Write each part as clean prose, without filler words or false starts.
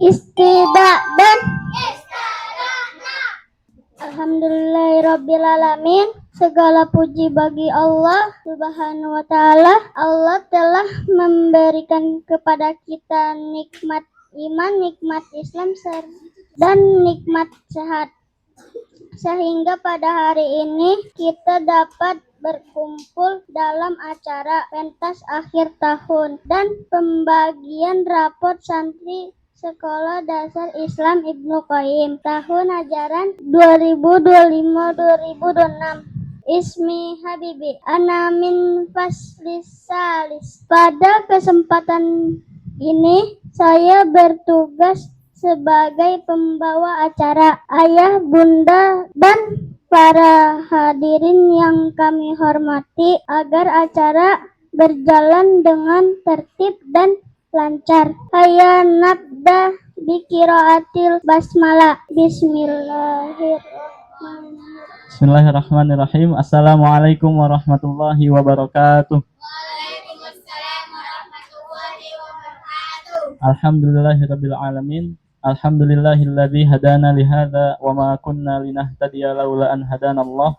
Istidak dan Alhamdulillahirrabbilalamin. Segala puji bagi Allah Subhanahu wa ta'ala. Allah telah memberikan kepada kita nikmat iman, nikmat Islam, dan nikmat sehat, sehingga pada hari ini kita dapat berkumpul dalam acara pentas akhir tahun dan pembagian rapot santri Sekolah Dasar Islam Ibnu Qayyim tahun ajaran 2025-2026. Ismi Habibi, ana min faslis salis. Pada kesempatan ini saya bertugas sebagai pembawa acara. Ayah, bunda, dan para hadirin yang kami hormati, agar acara berjalan dengan tertib dan lancar. Hayya nabda biqiraatil basmalah. Bismillahirrahmanirrahim. Assalamualaikum warahmatullahi wabarakatuh. Waalaikumsalam warahmatullahi wabarakatuh. Alhamdulillahirabbil alamin. Alhamdulillahilladzi hadana li hadza wa ma kunna linahtadiya laula an hadanallah.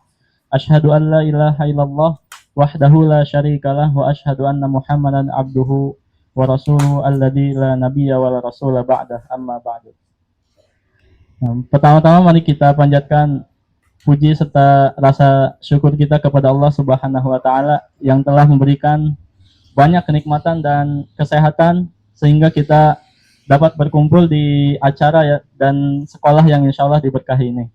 Asyhadu an la ilaha illallah wahdahu la syarikalah wa asyhadu anna Muhammadan abduhu wa rasuluhu alladzi la nabiyya wa la rasula ba'dah, amma ba'du. Pertama-tama mari kita panjatkan puji serta rasa syukur kita kepada Allah Subhanahu wa ta'ala yang telah memberikan banyak kenikmatan dan kesehatan sehingga kita dapat berkumpul di acara ya, dan sekolah yang insya Allah diberkahi ini.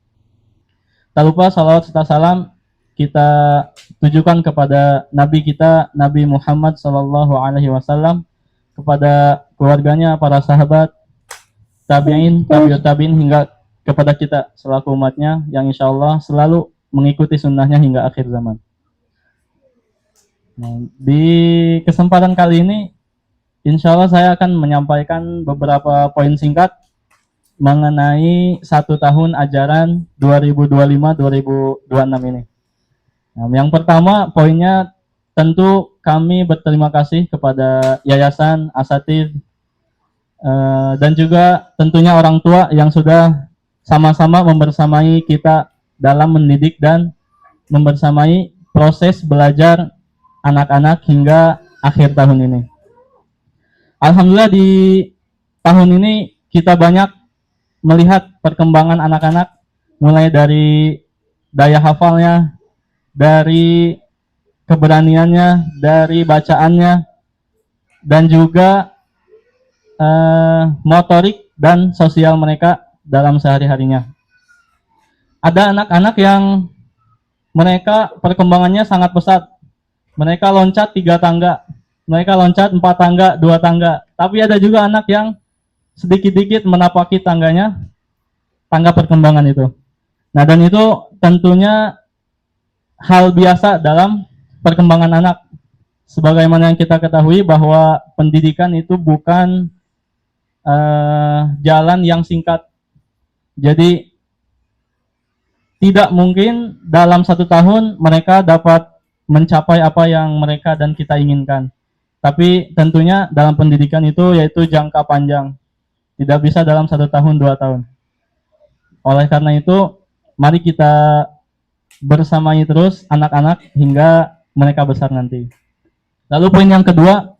Tak lupa salawat serta salam kita tujukan kepada Nabi kita, Nabi Muhammad SAW, kepada keluarganya, para sahabat, tabi'in, tabi'ut tabi'in, hingga kepada kita selaku umatnya yang insya Allah selalu mengikuti sunnahnya hingga akhir zaman. Nah, di kesempatan kali ini insya Allah saya akan menyampaikan beberapa poin singkat mengenai 1 tahun ajaran 2025-2026 ini. Nah, yang pertama poinnya tentu kami berterima kasih kepada yayasan, asatidz, dan juga tentunya orang tua yang sudah sama-sama membersamai kita dalam mendidik dan membersamai proses belajar anak-anak hingga akhir tahun ini. Alhamdulillah di tahun ini kita banyak melihat perkembangan anak-anak, mulai dari daya hafalnya, dari keberaniannya, dari bacaannya, dan juga motorik dan sosial mereka dalam sehari-harinya. Ada anak-anak yang mereka perkembangannya sangat pesat. Mereka loncat 3 tangga, mereka loncat 4 tangga, 2 tangga. Tapi ada juga anak yang sedikit-sedikit menapaki tangganya, tangga perkembangan itu. Nah, dan itu tentunya hal biasa dalam perkembangan anak. Sebagaimana yang kita ketahui bahwa pendidikan itu bukan jalan yang singkat. Jadi tidak mungkin dalam 1 tahun mereka dapat mencapai apa yang mereka dan kita inginkan. Tapi tentunya dalam pendidikan itu yaitu jangka panjang. Tidak bisa dalam 1 tahun, 2 tahun. Oleh karena itu, mari kita bersamai terus anak-anak hingga mereka besar nanti. Lalu poin yang kedua,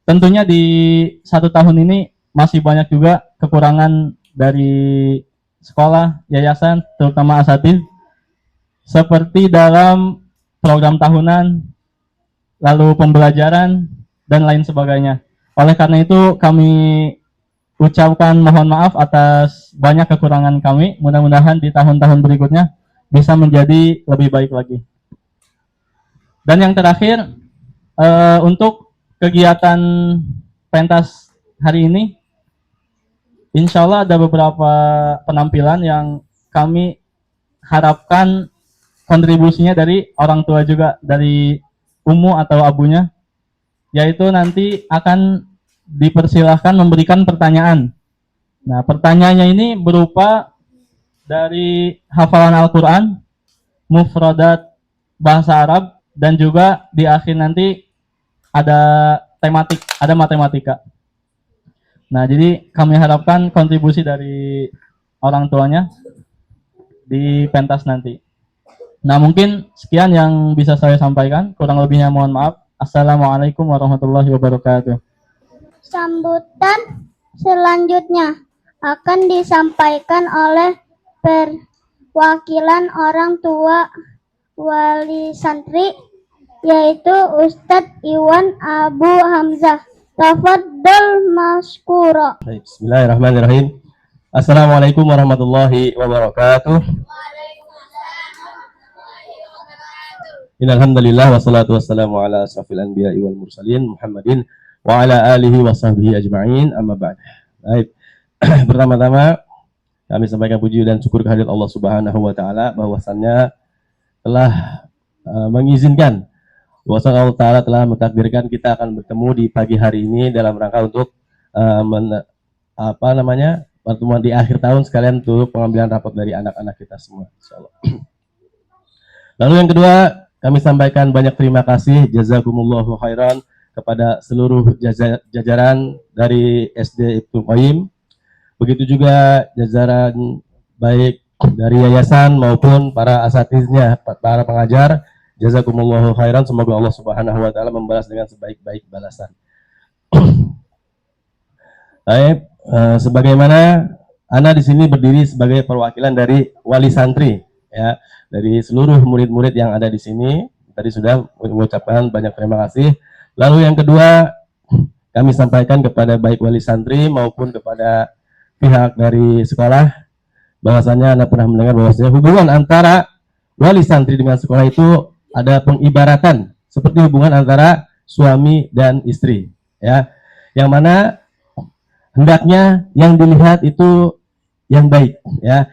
tentunya di 1 tahun ini masih banyak juga kekurangan dari sekolah, yayasan, terutama asatidz, seperti dalam program tahunan, lalu pembelajaran, dan lain sebagainya. Oleh karena itu kami ucapkan mohon maaf atas banyak kekurangan kami. Mudah-mudahan di tahun-tahun berikutnya bisa menjadi lebih baik lagi. Dan yang terakhir, untuk kegiatan pentas hari ini, insya Allah ada beberapa penampilan yang kami harapkan kontribusinya dari orang tua juga, dari umu atau abunya, yaitu nanti akan dipersilahkan memberikan pertanyaan. Nah, pertanyaannya ini berupa dari hafalan Al-Quran, mufradat bahasa Arab, dan juga di akhir nanti ada tematik, ada matematika. Nah, jadi kami harapkan kontribusi dari orang tuanya di pentas nanti. Nah, mungkin sekian yang bisa saya sampaikan. Kurang lebihnya mohon maaf. Assalamualaikum warahmatullahi wabarakatuh. Sambutan selanjutnya akan disampaikan oleh perwakilan orang tua wali santri, yaitu Ustadz Iwan Abu Hamzah. Tafadhol maskuro. Baik, bismillahirrahmanirrahim. Assalamualaikum warahmatullahi wabarakatuh. Innalhamdulillah wassalatu wassalamu ala asrafil anbiya'i wal mursalin Muhammadin wa ala alihi wa sahbihi ajma'in, amma ba'd. Baik. Pertama-tama kami sampaikan puji dan syukur kehadirat Allah Subhanahu wa taala bahwasannya telah mengizinkan bahwasanya Allah taala telah mentakdirkan kita akan bertemu di pagi hari ini dalam rangka untuk pertemuan di akhir tahun sekalian untuk pengambilan rapot dari anak-anak kita semua, insyaallah. Lalu yang kedua, kami sampaikan banyak terima kasih jazakumullahu khairan kepada seluruh jajaran dari SD Ibnu Qayyim, begitu juga jajaran baik dari yayasan maupun para asatidnya, para pengajar. Jazakumullahu khairan, semoga Allah Subhanahu wa taala membalas dengan sebaik-baik balasan. Baik, sebagaimana Ana di sini berdiri sebagai perwakilan dari wali santri, ya, dari seluruh murid-murid yang ada di sini. Tadi sudah mengucapkan banyak terima kasih. Lalu yang kedua, kami sampaikan kepada baik wali santri maupun kepada pihak dari sekolah, bahwasanya Ana pernah mendengar bahwasanya hubungan antara wali santri dengan sekolah itu ada pengibaratan seperti hubungan antara suami dan istri, ya, yang mana hendaknya yang dilihat itu yang baik, ya,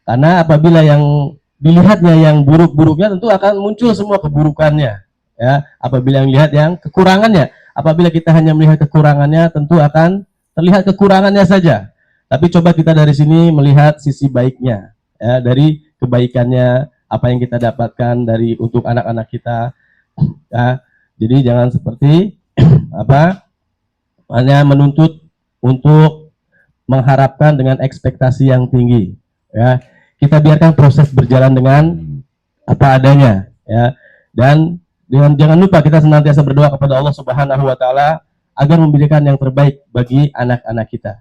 karena apabila yang dilihatnya yang buruk-buruknya tentu akan muncul semua keburukannya, ya. Apabila yang lihat yang kekurangannya, apabila kita hanya melihat kekurangannya tentu akan terlihat kekurangannya saja. Tapi coba kita dari sini melihat sisi baiknya, ya, dari kebaikannya, apa yang kita dapatkan dari untuk anak-anak kita, ya. Jadi jangan seperti hanya menuntut untuk mengharapkan dengan ekspektasi yang tinggi, ya. Kita biarkan proses berjalan dengan apa adanya, ya. Dan jangan lupa kita senantiasa berdoa kepada Allah Subhanahu wa taala agar memberikan yang terbaik bagi anak-anak kita.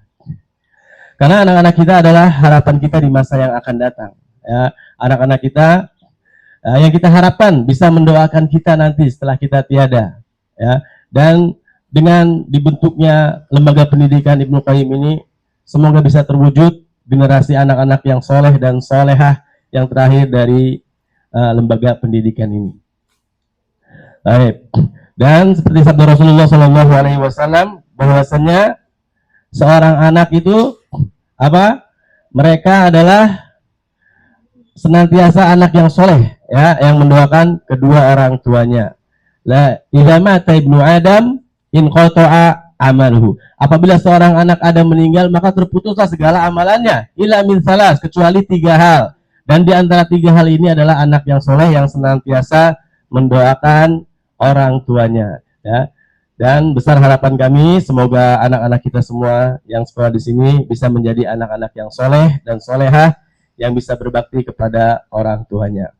Karena anak-anak kita adalah harapan kita di masa yang akan datang, ya. Anak-anak kita yang kita harapkan bisa mendoakan kita nanti setelah kita tiada, ya. Dan dengan dibentuknya lembaga pendidikan Ibnu Qayyim ini, semoga bisa terwujud generasi anak-anak yang soleh dan solehah yang terakhir dari lembaga pendidikan ini. Baik. Dan seperti sabda Rasulullah SAW, bahwasanya seorang anak itu mereka adalah senantiasa anak yang soleh, ya, yang mendoakan kedua orang tuanya. La idza mata ibnu Adam in qata'a amaluhu. Apabila seorang anak Adam meninggal, maka terputuslah segala amalannya, illa min salas, kecuali 3 hal. Dan di antara 3 hal ini adalah anak yang soleh yang senantiasa mendoakan orang tuanya, ya. Dan besar harapan kami semoga anak-anak kita semua yang sekolah di sini bisa menjadi anak-anak yang soleh dan solehah yang bisa berbakti kepada orang tuanya.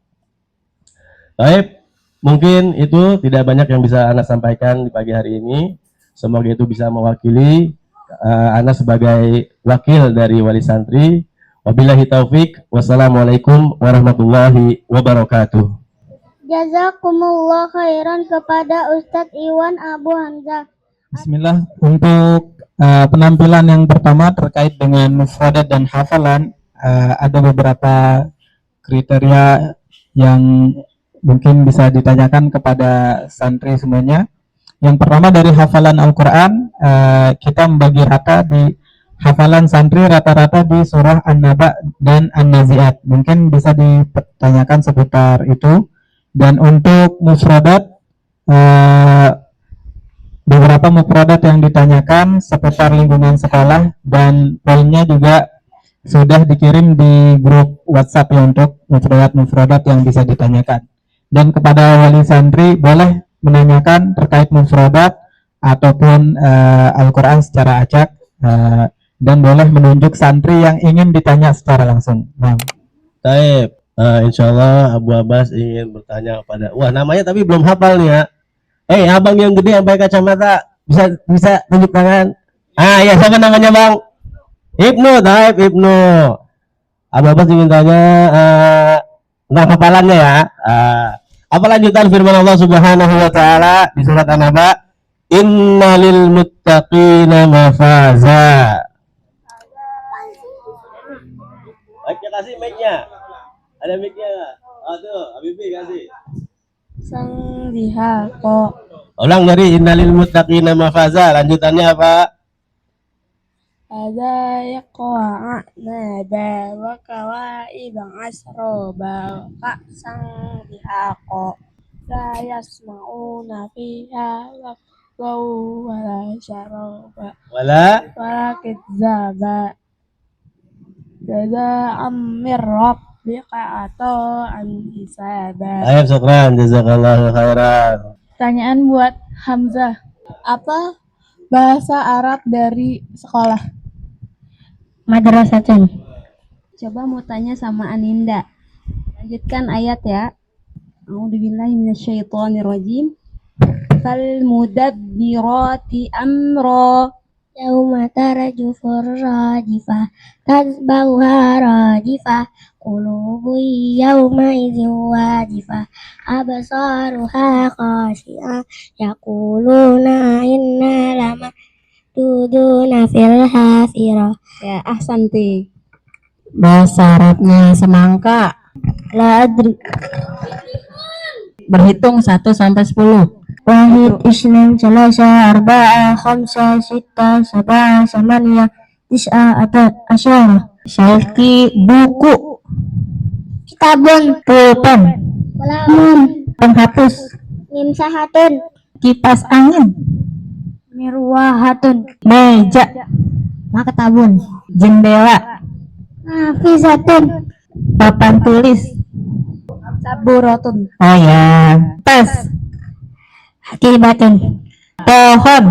Baik, mungkin itu tidak banyak yang bisa Ana sampaikan di pagi hari ini. Semoga itu bisa mewakili Ana sebagai wakil dari wali santri. Wabillahi taufik. Wassalamualaikum warahmatullahi wabarakatuh. Jazakumullah khairan kepada Ustadz Iwan Abu Hamzah. Bismillah. Untuk penampilan yang pertama terkait dengan mufradat dan hafalan, ada beberapa kriteria yang mungkin bisa ditanyakan kepada santri semuanya. Yang pertama dari hafalan Al-Quran, kita membagi rata di hafalan santri rata-rata di surah An-Naba dan An-Nazi'at. Mungkin bisa ditanyakan seputar itu. Dan untuk mufradat, beberapa mufradat yang ditanyakan seputar lingkungan sekolah, dan poinnya juga sudah dikirim di grup WhatsApp ya untuk mufradat yang bisa ditanyakan. Dan kepada wali santri boleh menanyakan terkait mufradat ataupun Al-Quran secara acak dan boleh menunjuk santri yang ingin ditanya secara langsung. Nah, Taib, insya Allah Abu Abbas ingin bertanya kepada, wah namanya tapi belum hafal nih ya. Abang yang gede yang pakai kacamata, bisa tunjuk tangan. Ya siapa namanya bang? Ibnu, Taib Ibnu. Abu Abbas ingin tanya tentang hafalannya ya. Apa lanjutan firman Allah Subhanahu wa taala di surat An-Naba? Innalil muttaqina mafaza. Oke, kasih mic-nya. Ada mic-nya enggak? Tuh, Habibi kasih. Sang dihako. Ulang dari innalil muttaqina mafaza. Lanjutannya apa? Ada yaqwa naba wa kawaibang asroba ka sang dihako. La yasma'una fiha lagwaw wala syaroba Wala wala kidzaba. Jada amir rabbika atau hisaba. Ayo, syukran, jazakallahu khairan. Pertanyaan buat Hamzah. Apa bahasa Arab dari sekolah? Madrasatun. Coba mau tanya sama Aninda. Lanjutkan ayat ya. A'udzubillahi minasyaitonirrajim. Fal mudabbirati amra. Yauma tarjufur rajifah tasbauha rajifah qulubu yauma idzin wajifah absaruha khashi'ah yaquluna inna lama tuduna fil hafirah. Ya, ahsanti. Bahasa Arabnya semangka. La adri. Berhitung 1 sampai 10. Wahid, isnin, salasa, arba'a, khamsa, sitta, sab'a, samaniyah, tis'a, asyara. Syalki, buku. Kitabun. Pulpen. Kalamun. Penghapus. Mimsahatun. Kipas angin. Mirwahatun. Meja. Maktabun. Jendela. Nafizatun. Papan tulis. Saburatun. Oh ya. Tas. Hakibatun. Pohon.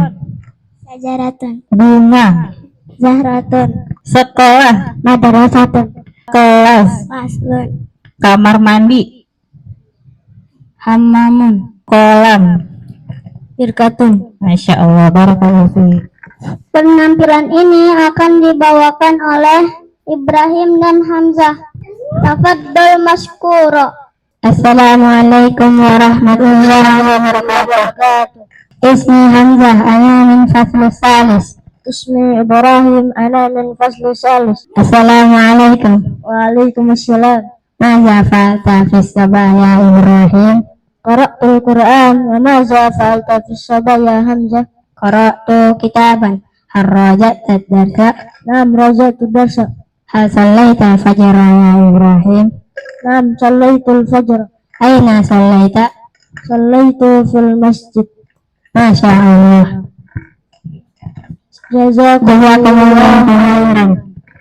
Sajaratun. Bunga. Zahratun. Sekolah. Madrasatun. Kelas. Faslun. Kamar mandi. Hammamun. Kolam. Birkatun. Masya Allah, barakallahu fiik. Penampilan ini akan dibawakan oleh Ibrahim dan Hamzah. Tafadhol maskuro. Assalamualaikum warahmatullahi wabarakatuh. Ismi Hamzah, ana min fasl salis. Ismi Ibrahim, ana min fasl salis. Assalamualaikum. Waalaikumsalam. Maza fa'alta fi sabah ya Ibrahim? Qara'tul Qur'an. Wa maza fa'alta fi sabah ya Hamzah? Qara'tu kitaban. Hal raja'ta ad-darsa? Naam raja'tu ad-darsa. Hal sallaita fajra ya Ibrahim? Naam sallaitul fajr. Aina sallaita? Sallaitu fil masjid. Masya Allah. Jazakumullahu khairan.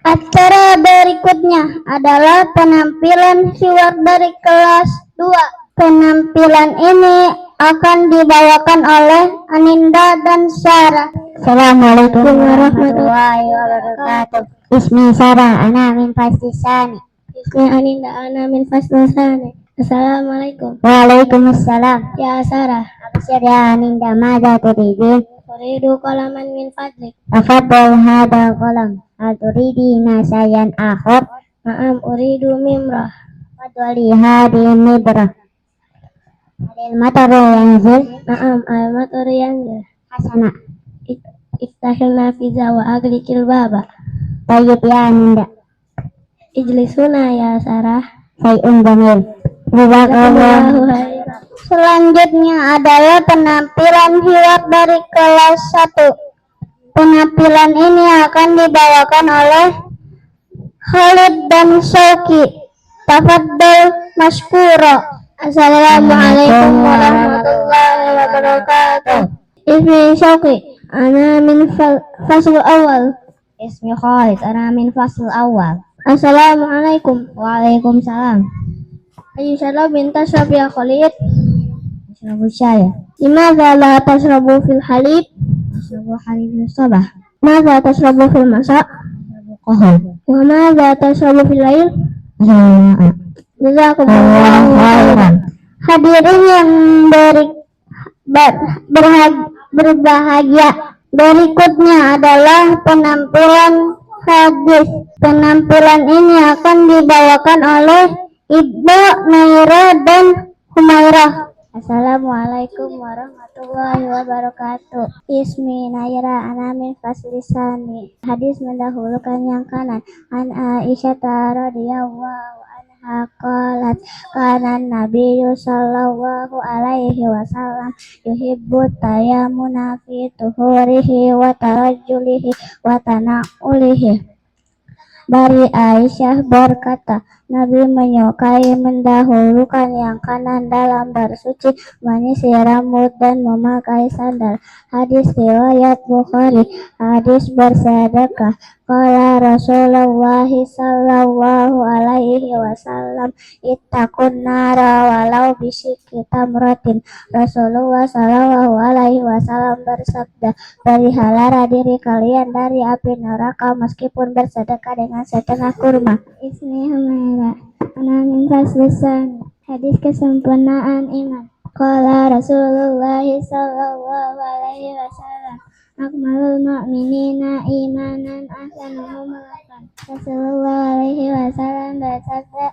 Acara berikutnya adalah penampilan hiwar dari kelas 2. Penampilan ini akan dibawakan oleh Aninda dan Sarah. Assalamualaikum warahmatullahi wabarakatuh. Ismi Sarah, ana min fasli tsani. Ismi Aninda, ana min fasli tsani. Assalamualaikum. Waalaikumsalam. Ya Sarah. Absyir ya Aninda, madza turidin? Uridu qalaman min fadlik. Tafadhal hadha qalam. Hal turidina sayan akhar? Na'am, uridu mimrah. Fadhali hadhihi midrah. Adil mataru yanzil? Na'am, al mataru yanzil. Hasana. Iftahil nafiza wa aglikil baba. Tayyib ya Aninda. Ijlisuna ya Sarah. Sayun jamil. Jazakallahu khairan. Selanjutnya adalah penampilan hiwar dari kelas 1. Penampilan ini akan dibawakan oleh Khalid dan Syauki. Tafadhol maskuro. Assalamualaikum warahmatullahi wabarakatuh. Ismi Syauki, ana min fasl awal. Ismi Khalid, ana min fasl awal. Assalamualaikum. Waalaikumsalam. Ayu salam minta tashrab ya Khalid. Tasrabu syaya. Limadza la tasrabu fil halib? Tasrabu halib sabah. ماذا تشرب في المساء؟ وماذا تشرب في الليل؟ Jazakumullah khairan. Hadirin yang berbahagia, berikutnya adalah penampilan hadis. Penampilan ini akan dibawakan oleh Ibu Naira dan Humairah. Assalamualaikum warahmatullahi wabarakatuh. Ismi Naira, ana min faslisani. Hadis mendahulukan yang kanan. An Aisyah radhiyallahu anha qalat kana Nabiyyu sallallahu alaihi wasallam yuhibbu tayammuna fi tuhurihi wa tarajjulihi wa tanaulihi. Dari Aisyah berkata, Nabi menyukai mendahulukan yang kanan dalam bersuci, menyisir rambut dan memakai sandal. Hadis riwayat Bukhari. Hadis bersedekah. Qala Rasulullah sallallahu alaihi wasallam, ittaqun nara walau bisyikki tamratin. Rasulullah sallallahu alaihi wasallam bersabda, pelihara diri kalian dari api neraka meskipun bersedekah dengan setengah kurma. Ismi Humairah, ana min faslisan. Hadis kesempurnaan iman. Qala Rasulullah sallallahu alaihi wasallam, akmalul mu'minina imanan ahsanuhum akhlaqan. Rasulullah alaihi wasallam bersabda,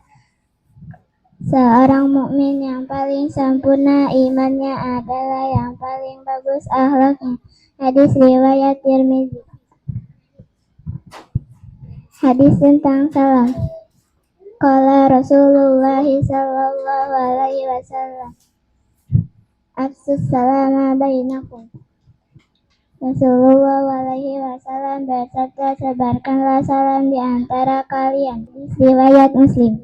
seorang mukmin yang paling sempurna imannya adalah yang paling bagus akhlaknya. Hadis riwayat Tirmizi. Hadis tentang salam. Qala Rasulullah sallallahu alaihi wasallam, afsus salama bainakum. Rasulullah alaihi wasallam bersabda, sebarkanlah salam di antara kalian. Riwayat Muslim.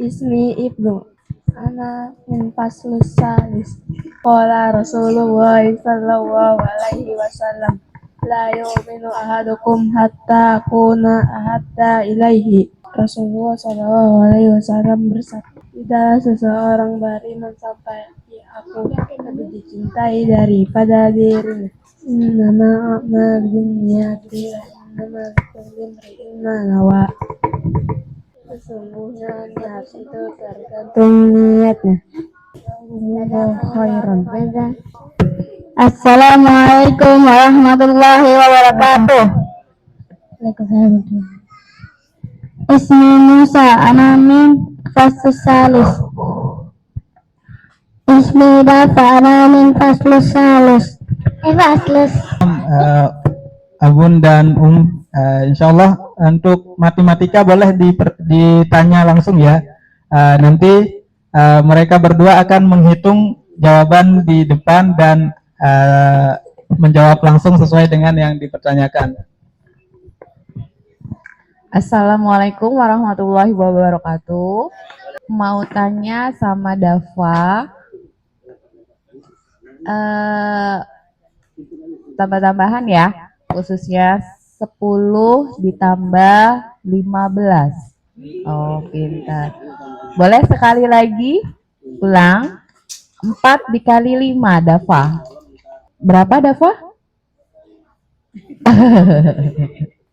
Ismi Ibnu, ana min faslus salis. Qala Rasulullah sallallahu alaihi wasallam, la yu'minu ahadukum hatta akuna ahabba ilaihi. Rasulullah sallallahu alaihi wasallam bersabda, tidaklah seseorang beriman sampai aku lebih dicintai daripada dirinya. Innama a'malu binniyati wa innama likulli imri'in ma nawa. Sesungguhnya niat itu tergantung niatnya. Khairan. Assalamualaikum warahmatullahi wabarakatuh. Ismi Musa, ana min faslus salis. Ismi Dafa, ana min faslus salis. Faslus. Abun dan insyaallah untuk matematika boleh ditanya langsung ya. Nanti mereka berdua akan menghitung jawaban di depan dan menjawab langsung sesuai dengan yang dipertanyakan. Assalamualaikum warahmatullahi wabarakatuh. Mau tanya sama Dafa, tambah-tambahan ya, khususnya 10 ditambah 15. Oh, pintar. Boleh sekali lagi ulang. 4 dikali 5, Dafa. Berapa, Dafa?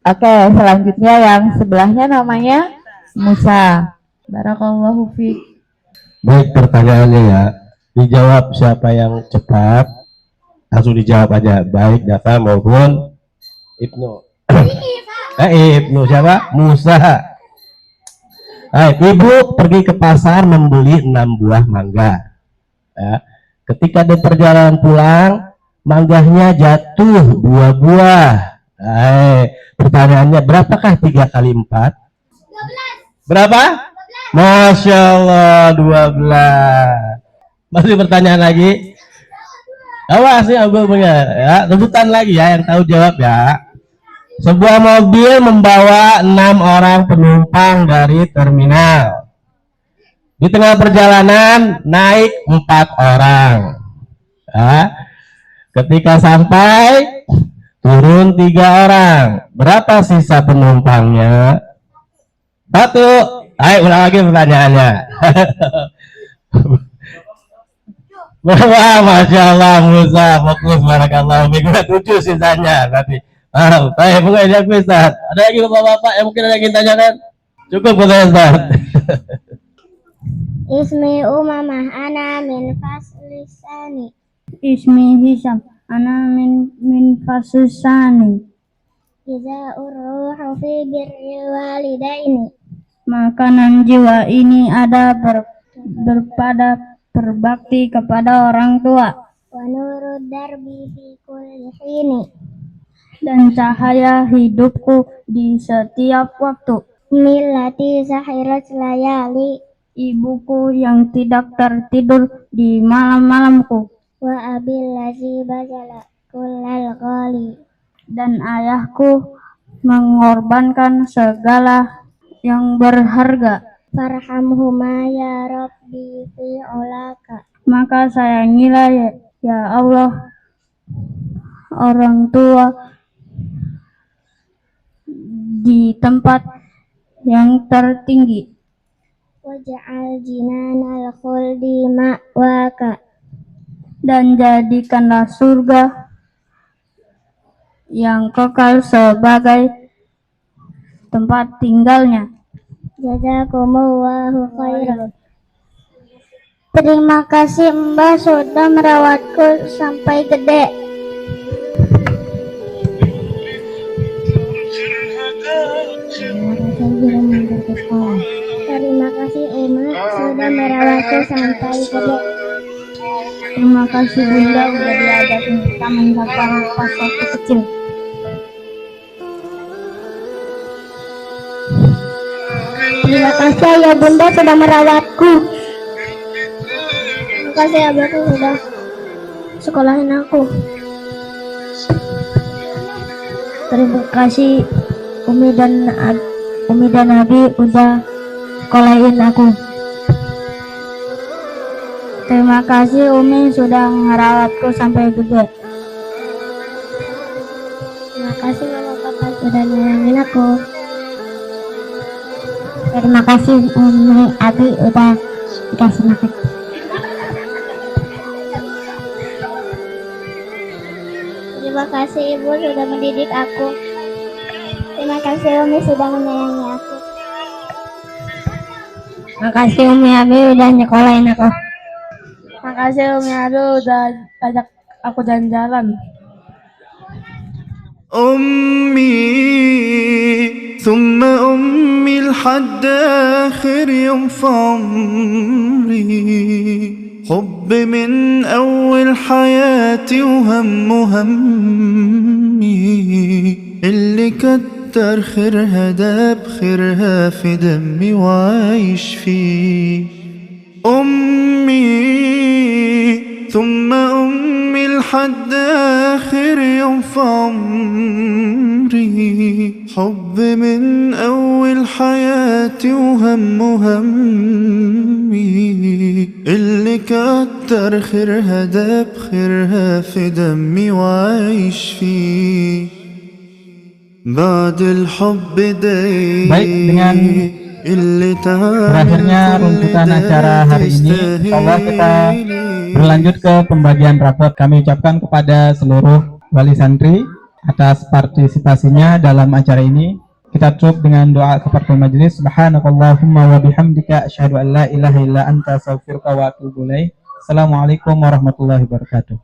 Oke, selanjutnya yang sebelahnya namanya Musa. Barakallahu fiik. Baik, pertanyaannya ya. Dijawab siapa yang cepat, langsung dijawab aja. Baik Dafa maupun Ibnu. Ibnu siapa? Musa. Ibu pergi ke pasar membeli 6 buah mangga. Ya. Ketika di perjalanan pulang, mangganya jatuh 2 buah. Pertanyaannya, berapakah 3 kali 4? 12. Berapa? 12. Masya Allah, 12. Masih pertanyaan lagi? Awas nih Abu ya, rebutan lagi ya yang tahu jawab ya. Sebuah mobil membawa 6 orang penumpang dari terminal. Di tengah perjalanan naik 4 orang. Ya. Ketika sampai turun 3 orang. Berapa sisa penumpangnya? 1. Ayo ulang lagi pertanyaannya. Wah, Masya Allah Musa, fokus barakallahu fiik. 7 sisanya berarti. Baik, mungkin diakui Ustaz. Ada lagi bapak-bapak yang mungkin ada yang ingin tanyakan? Cukup katanya Ustaz. Ismi Umamah, ana min faslisani. Ismi Hisam, ana min fasusani. Iza urruhu fi birril walidaini. Makanan jiwa ini ada berpada berbakti kepada orang tua. Wa nurud darbi fi kulli hini. Dan cahaya hidupku di setiap waktu. Millati zahirat layali. Ibuku yang tidak tertidur di malam-malamku. Wa abil lazi bazala kullal ghali. Dan ayahku mengorbankan segala yang berharga. Farhamhuma ya Rabbi fi ulaka. Maka sayangilah ya Allah orang tua di tempat yang tertinggi. Waj'al jinanal khuldi ma'waka. Dan jadikanlah surga yang kekal sebagai tempat tinggalnya. Jazakumullahu khairan. Terima kasih Mbak sudah merawatku sampai gede. Terima kasih Ema sudah merawatku sampai gede. Terima kasih Bunda udah diajakin kita menghafal pas waktu kecil. Terima kasih ya Bunda sudah merawatku. Terima kasih ya Bunda sudah sekolahin aku. Terima kasih Umi dan Abi udah sekolahin aku. Terima kasih Umi sudah merawatku sampai gede. Terima kasih Mama Papa sudah nyayangin aku. Terima kasih Umi Abi udah dikasih makan. Terima kasih Ibu sudah mendidik aku. Terima kasih Umi sudah menyayangi aku. Terima kasih Umi Abi udah nyekolahin aku. Terima kasih Umi Abi udah ajak aku jalan-jalan. أمي ثم أمي لحد آخر يوم في عمري حب من أول حياتي وهم همي اللي كتر خيرها داب خيرها في دمي وعايش فيه أمي ثم أمي لحد آخر يوم في عمري حب من أول حياتي وهم همي اللي كتر خيرها داب خيرها في دمي وعايش فيه بعد الحب دايم Baik, dengan berakhirnya runtutan acara hari ini, insyaallah kita berlanjut ke pembagian rapot. Kami ucapkan kepada seluruh wali santri atas partisipasinya dalam acara ini. Kita tutup dengan doa kafaratul majelis. Subhanakallahumma wa bihamdika asyhadu an la ilaha illa anta astaghfiruka wa atubu ilaik. Assalamualaikum warahmatullahi wabarakatuh.